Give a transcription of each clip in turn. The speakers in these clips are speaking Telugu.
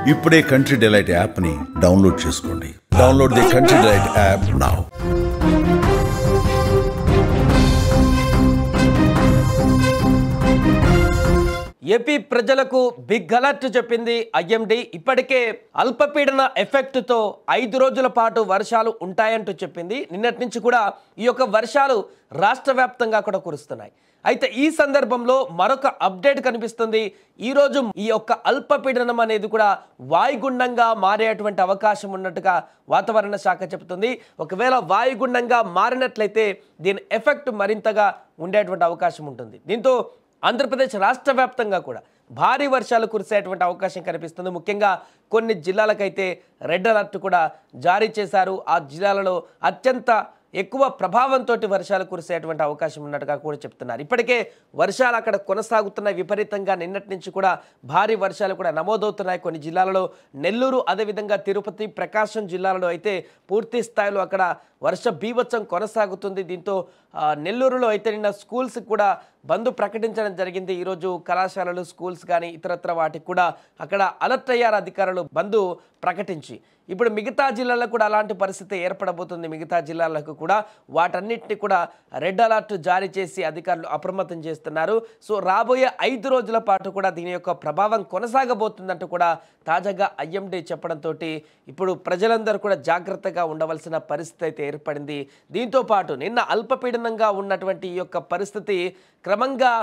ఇప్పుడే కంట్రీ డిలైట్ యాప్ని డౌన్లోడ్ చేసుకోండి. Download the country delight app now. AP ప్రజలకు బిగ్ అలర్ట్ చెప్పింది ఐఎండీ. ఇప్పటికే అల్పపీడన ఎఫెక్ట్తో 5 రోజుల పాటు వర్షాలు ఉంటాయంటూ చెప్పింది. నిన్నటి నుంచి కూడా ఈ యొక్క వర్షాలు రాష్ట్ర వ్యాప్తంగా కూడా కురుస్తున్నాయి. అయితే ఈ సందర్భంలో మరొక అప్డేట్ కనిపిస్తుంది. ఈరోజు ఈ యొక్క అల్పపీడనం అనేది కూడా వాయుగుండంగా మారేటువంటి అవకాశం ఉన్నట్టుగా వాతావరణ శాఖ చెబుతుంది. ఒకవేళ వాయుగుండంగా మారినట్లయితే దీని ఎఫెక్ట్ మరింతగా ఉండేటువంటి అవకాశం ఉంటుంది. దీంతో ఆంధ్రప్రదేశ్ రాష్ట్ర వ్యాప్తంగా కూడా భారీ వర్షాలు కురిసేటువంటి అవకాశం కనిపిస్తుంది. ముఖ్యంగా కొన్ని జిల్లాలకైతే రెడ్ అలర్ట్ కూడా జారీ చేశారు. ఆ జిల్లాలలో అత్యంత ఎక్కువ ప్రభావంతో వర్షాలు కురిసేటువంటి అవకాశం ఉన్నట్టుగా కూడా చెప్తున్నారు. ఇప్పటికే వర్షాలు అక్కడ కొనసాగుతున్నాయి. విపరీతంగా నిన్నటి నుంచి కూడా భారీ వర్షాలు కూడా నమోదవుతున్నాయి. కొన్ని జిల్లాలలో నెల్లూరు, అదేవిధంగా తిరుపతి, ప్రకాశం జిల్లాలలో అయితే పూర్తి స్థాయిలో అక్కడ వర్ష బీభత్సం కొనసాగుతుంది. దీంతో నెల్లూరులో అయితే నిన్న స్కూల్స్ కూడా బంద్ ప్రకటించడం జరిగింది. ఈరోజు కళాశాలలు, స్కూల్స్ కానీ ఇతరత్ర వాటికి కూడా అక్కడ అలర్ట్ అయ్యారు అధికారులు బంద్ ప్రకటించి. ఇప్పుడు మిగతా జిల్లాలకు కూడా అలాంటి పరిస్థితి ఏర్పడబోతుంది. మిగతా జిల్లాలకు కూడా వాటన్నిటిని కూడా రెడ్ అలర్ట్ జారీ చేసి అధికారులు అప్రమత్తం చేస్తున్నారు. సో రాబోయే 5 రోజుల పాటు కూడా దీని యొక్క ప్రభావం కొనసాగబోతుందంటూ కూడా తాజాగా ఐఎండీ చెప్పడంతో ఇప్పుడు ప్రజలందరూ కూడా జాగ్రత్తగా ఉండవలసిన పరిస్థితి అయితే ఏర్పడింది. దీంతో పాటు నిన్న అల్పపీడనంగా ఉన్నటువంటి ఈ యొక్క పరిస్థితి క్రమంగా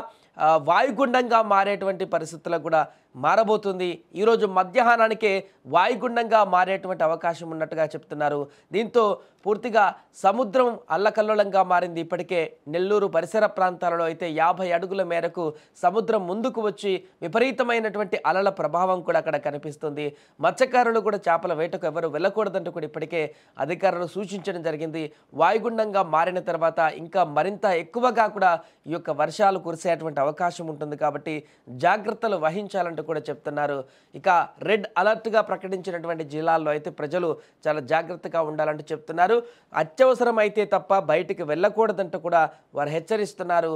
వాయుగుండంగా మారేటువంటి పరిస్థితులకు కూడా మారబోతుంది. ఈరోజు మధ్యాహ్నానికే వాయుగుండంగా మారేటువంటి అవకాశం ఉన్నట్టుగా చెప్తున్నారు. దీంతో పూర్తిగా సముద్రం అల్లకల్లోలంగా మారింది. ఇప్పటికే నెల్లూరు పరిసర ప్రాంతాలలో అయితే 50 అడుగుల మేరకు సముద్రం ముందుకు వచ్చి విపరీతమైనటువంటి అలల ప్రభావం కూడా అక్కడ కనిపిస్తుంది. మత్స్యకారులు కూడా చేపల వేటకు ఎవరు వెళ్ళకూడదంటూ కూడా ఇప్పటికే అధికారులు సూచించడం జరిగింది. వాయుగుండంగా మారిన తర్వాత ఇంకా మరింత ఎక్కువగా కూడా ఈ యొక్క వర్షాలు కురిసేటువంటి అవకాశం ఉంటుంది. కాబట్టి జాగ్రత్తలు వహించాలంటూ కూడా చెప్తున్నారు. ఇక రెడ్ అలర్ట్గా ప్రకటించినటువంటి జిల్లాల్లో అయితే ప్రజలు చాలా జాగ్రత్తగా ఉండాలంటూ చెప్తున్నారు. అత్యవసరం అయితే తప్ప బయటికి వెళ్ళకూడదంటూ కూడా వారు హెచ్చరిస్తున్నారు.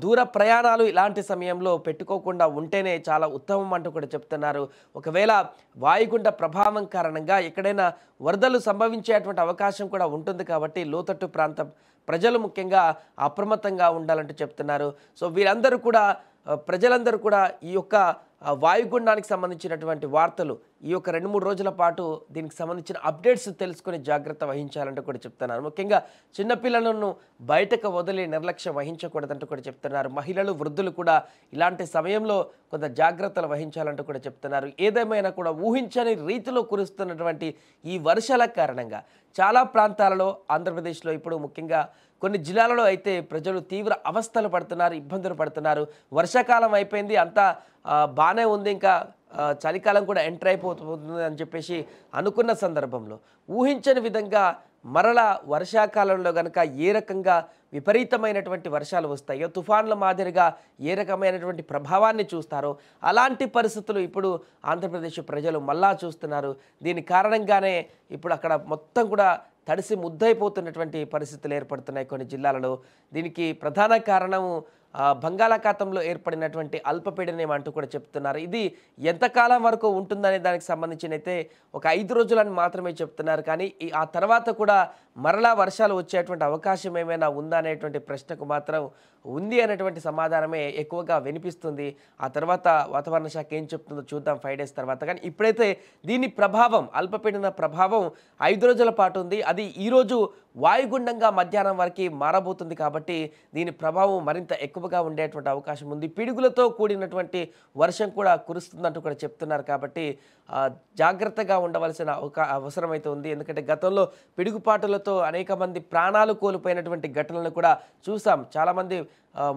దూర ప్రయాణాలు ఇలాంటి సమయంలో పెట్టుకోకుండా ఉంటేనే చాలా ఉత్తమం అంటూ కూడా చెప్తున్నారు. ఒకవేళ వాయుగుండ ప్రభావం కారణంగా ఎక్కడైనా వరదలు సంభవించేటువంటి అవకాశం కూడా ఉంటుంది. కాబట్టి లోతట్టు ప్రాంతం ప్రజలు ముఖ్యంగా అప్రమత్తంగా ఉండాలంటూ చెప్తున్నారు. సో వీరందరూ కూడా ప్రజలందరూ కూడా ఈ యొక్క వాయుగుండానికి సంబంధించినటువంటి వార్తలు ఈ యొక్క 2-3 రోజుల పాటు దీనికి సంబంధించిన అప్డేట్స్ తెలుసుకొని జాగ్రత్త వహించాలంటూ కూడా చెప్తున్నారు. ముఖ్యంగా చిన్నపిల్లలను బయటకు వదిలి నిర్లక్ష్యం వహించకూడదంటూ కూడా చెప్తున్నారు. మహిళలు, వృద్ధులు కూడా ఇలాంటి సమయంలో కొంత జాగ్రత్తలు వహించాలంటూ కూడా చెప్తున్నారు. ఏదేమైనా కూడా ఊహించని రీతిలో కురుస్తున్నటువంటి ఈ వర్షాల కారణంగా చాలా ప్రాంతాలలో ఆంధ్రప్రదేశ్లో ఇప్పుడు ముఖ్యంగా కొన్ని జిల్లాలలో అయితే ప్రజలు తీవ్ర అవస్థలు పడుతున్నారు, ఇబ్బందులు పడుతున్నారు. వర్షాకాలం అయిపోయింది, అంతా బాగానే ఉంది, ఇంకా చలికాలం కూడా ఎంటర్ అయిపోతుంది అని చెప్పేసి అనుకున్న సందర్భంలో ఊహించని విధంగా మరలా వర్షాకాలంలో కనుక ఏ రకంగా విపరీతమైనటువంటి వర్షాలు వస్తాయో, తుఫాన్ల మాదిరిగా ఏ రకమైనటువంటి ప్రభావాన్ని చూస్తారో అలాంటి పరిస్థితులు ఇప్పుడు ఆంధ్రప్రదేశ్ ప్రజలు మళ్ళా చూస్తున్నారు. దీని కారణంగానే ఇప్పుడు అక్కడ మొత్తం కూడా తడిసి ముద్దైపోతున్నటువంటి పరిస్థితులు ఏర్పడుతున్నాయి కొన్ని జిల్లాలలో. దీనికి ప్రధాన కారణం బంగాళాఖాతంలో ఏర్పడినటువంటి అల్పపీడనం అంటూ కూడా చెప్తున్నారు. ఇది ఎంతకాలం వరకు ఉంటుందనే దానికి సంబంధించినైతే ఒక 5 రోజులని మాత్రమే చెప్తున్నారు. కానీ ఆ తర్వాత కూడా మరలా వర్షాలు వచ్చేటువంటి అవకాశం ఏమైనా ఉందా అనేటువంటి ప్రశ్నకు మాత్రం ఉంది అనేటువంటి సమాధానమే ఎక్కువగా వినిపిస్తుంది. ఆ తర్వాత వాతావరణ శాఖ ఏం చెప్తుందో చూద్దాం 5 డేస్ తర్వాత. కానీ ఇప్పుడైతే దీని ప్రభావం, అల్పపీడన ప్రభావం 5 రోజుల పాటు ఉంది. అది ఈరోజు వాయుగుండంగా మధ్యాహ్నం వరకు మారబోతుంది. కాబట్టి దీని ప్రభావం మరింత ఎక్కువగా ఉండేటువంటి అవకాశం ఉంది. పిడుగులతో కూడినటువంటి వర్షం కూడా కురుస్తుందంటూ కూడా చెప్తున్నారు. కాబట్టి జాగ్రత్తగా ఉండవలసిన అవసరం అయితే ఉంది. ఎందుకంటే గతంలో పిడుగుపాటులతో అనేక మంది ప్రాణాలు కోల్పోయినటువంటి ఘటనలు కూడా చూసాం. చాలామంది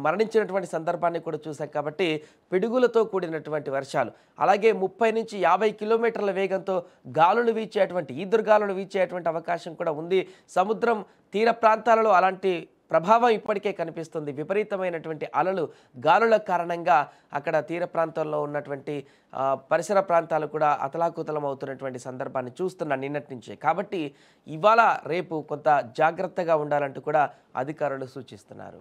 మరణించినటువంటి సందర్భాన్ని కూడా చూసాం. కాబట్టి పిడుగులతో కూడినటువంటి వర్షాలు, అలాగే 30 నుంచి 50 కిలోమీటర్ల వేగంతో గాలులు వీచేటువంటి, ఈదురుగాలులు వీచేటువంటి అవకాశం కూడా ఉంది. సముద్రం తీర ప్రాంతాలలో అలాంటి ప్రభావం ఇప్పటికే కనిపిస్తుంది. విపరీతమైనటువంటి అలలు, గాలుల కారణంగా అక్కడ తీర ప్రాంతాల్లో ఉన్నటువంటి పరిసర ప్రాంతాలు కూడా అతలాకుతలం అవుతున్నటువంటి సందర్భాన్ని చూస్తున్నాం నిన్నటి నుంచే. కాబట్టి ఇవాళ రేపు కొంత జాగ్రత్తగా ఉండాలంటూ కూడా అధికారులు సూచిస్తున్నారు.